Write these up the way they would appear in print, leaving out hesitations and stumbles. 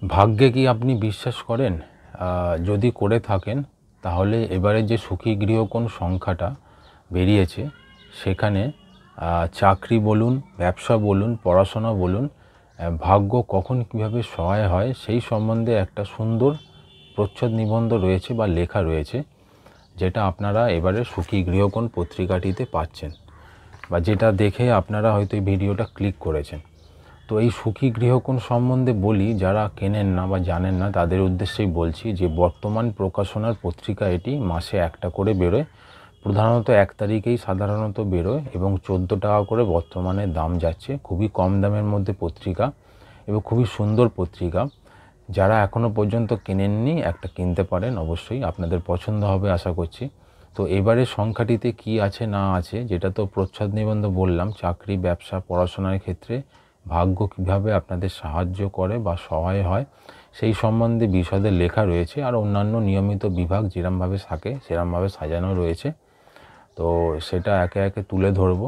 ভাগ্যে কি আপনি বিশ্বাস করেন? যদি করে থাকেন তাহলে এবারে যে সুখী গৃহকোণ সংখ্যাটা বেরিয়েছে সেখানে চাকরি বলুন, ব্যবসা বলুন, পড়াশোনা বলুন, ভাগ্য কখন কীভাবে সহায় হয় সেই সম্বন্ধে একটা সুন্দর প্রচ্ছদ নিবন্ধ রয়েছে বা লেখা রয়েছে, যেটা আপনারা এবারে সুখী গৃহকোণ পত্রিকাটিতে পাচ্ছেন বা যেটা দেখে আপনারা হয়তো এই ভিডিওটা ক্লিক করেছেন। তো এই সুখী গৃহকোণ সম্বন্ধে বলি, যারা কেনেন না বা জানেন না তাদের উদ্দেশ্যেই বলছি যে বর্তমান প্রকাশনার পত্রিকা এটি মাসে একটা করে বেরোয়। প্রধানত 1 তারিখেই সাধারণত বেরোয় এবং 14 টাকা করে বর্তমানে দাম যাচ্ছে। খুবই কম দামের মধ্যে পত্রিকা এবং খুবই সুন্দর পত্রিকা। যারা এখনও পর্যন্ত কেনেননি একটা কিনতে পারেন, অবশ্যই আপনাদের পছন্দ হবে আশা করছি। তো এবারে সংখ্যাটিতে কি আছে না আছে, যেটা তো প্রচ্ছদ নিবন্ধ বললাম, চাকরি, ব্যবসা, পড়াশোনার ক্ষেত্রে ভাগ্য কীভাবে আপনাদের সাহায্য করে বা সহায় হয় সেই সম্বন্ধে বিশদে লেখা রয়েছে। আর অন্যান্য নিয়মিত বিভাগ যেরমভাবে থাকে সেরমভাবে সাজানো রয়েছে। তো সেটা একে একে তুলে ধরবো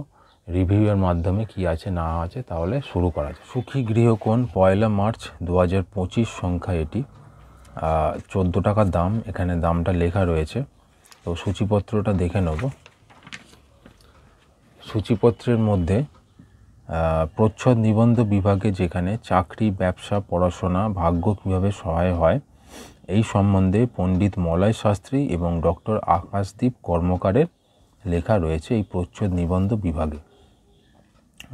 রিভিউয়ের মাধ্যমে কি আছে না আছে। তাহলে শুরু করা যায়। সুখী গৃহকোণ 1 মার্চ 2025 সংখ্যা এটি। 14 টাকা দাম, এখানে দামটা লেখা রয়েছে। তো সূচিপত্রটা দেখে নেব। সূচিপত্রের মধ্যে প্রচ্ছদ নিবন্ধ বিভাগে যেখানে চাকরি, ব্যবসা, পড়াশোনা, ভাগ্য কীভাবে সহায় হয় এই সম্বন্ধে পণ্ডিত মলয় শাস্ত্রী এবং ডক্টর আকাশদীপ কর্মকারের লেখা রয়েছে এই প্রচ্ছদ নিবন্ধ বিভাগে।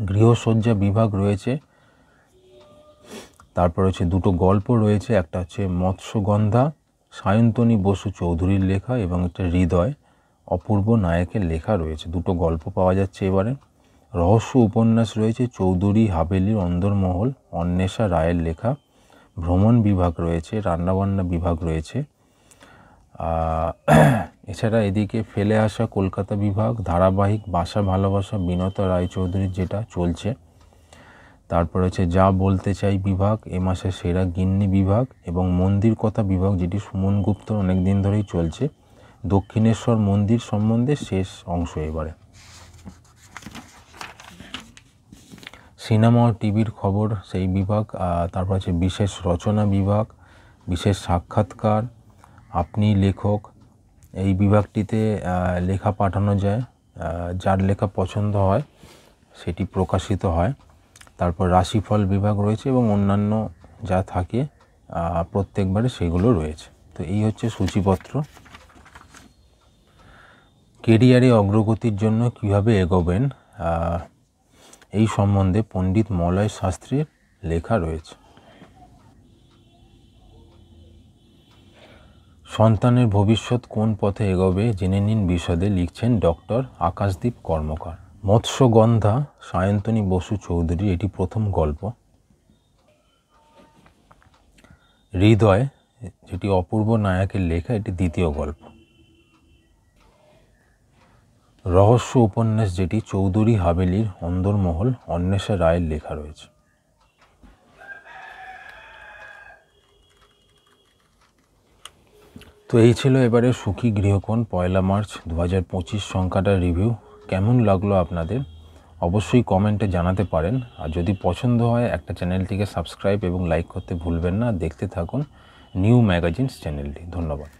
গৃহসজ্জা বিভাগ রয়েছে, তারপর হচ্ছে 2টো গল্প রয়েছে, একটা হচ্ছে মৎস্যগন্ধা সায়ন্তনী বসু চৌধুরীর লেখা এবং একটা হৃদয় অপূর্ব নায়কের লেখা রয়েছে। 2টো গল্প পাওয়া যাচ্ছে এবারে। রহস্য উপন্যাস রয়েছে চৌধুরী হাভেলির অন্দরমহল অন্বেষা রায়ের লেখা। ভ্রমণ বিভাগ রয়েছে, রান্নাবান্না বিভাগ রয়েছে। এছাড়া এদিকে ফেলে আসা কলকাতা বিভাগ, ধারাবাহিক বাসা ভালোবাসা বিনত রায়চৌধুরীর যেটা চলছে। তারপর হচ্ছে যা বলতে চাই বিভাগ, এ মাসে সেরা গিন্নি বিভাগ এবং মন্দির কথা বিভাগ, যেটি সুমন গুপ্ত অনেক দিন ধরেই চলছে। দক্ষিণেশ্বর মন্দির সম্বন্ধে শেষ অংশ এবারে। সিনেমা ও টিভির খবর সেই বিভাগ। তারপর হচ্ছে বিশেষ রচনা বিভাগ, বিশেষ সাক্ষাৎকার, আপনি লেখক, এই বিভাগটিতে লেখা পাঠানো যায়, যার লেখা পছন্দ হয় সেটি প্রকাশিত হয়। তারপর রাশিফল বিভাগ রয়েছে এবং অন্যান্য যা থাকে প্রত্যেকবারে সেগুলো রয়েছে। তো এই হচ্ছে সূচিপত্র। কেরিয়ারে অগ্রগতির জন্য কীভাবে এগোবেন এই সম্বন্ধে পণ্ডিত মলয় শাস্ত্রীর লেখা রয়েছে। সন্তানের ভবিষ্যৎ কোন পথে এগোবে জেনে নিন বিশদে, লিখছেন ডক্টর আকাশদীপ কর্মকার। মৎস্যগন্ধা সায়ন্তনী বসু চৌধুরী, এটি প্রথম গল্প। হৃদয়, যেটি অপূর্ব নায়কের লেখা, এটি দ্বিতীয় গল্প। রহস্য উপন্যাস, যেটি চৌধুরী হাভেলির অন্দরমহল অন্বেষা রায়ের লেখা রয়েছে। তো এই ছিল এবারে সুখী গৃহকোণ 1 মার্চ 2025 সংখ্যাটার রিভিউ। কেমন লাগলো আপনাদের অবশ্যই কমেন্টে জানাতে পারেন। আর যদি পছন্দ হয় একটা চ্যানেলটিকে সাবস্ক্রাইব এবং লাইক করতে ভুলবেন না। দেখতে থাকুন নিউ ম্যাগাজিনস চ্যানেলটি। ধন্যবাদ।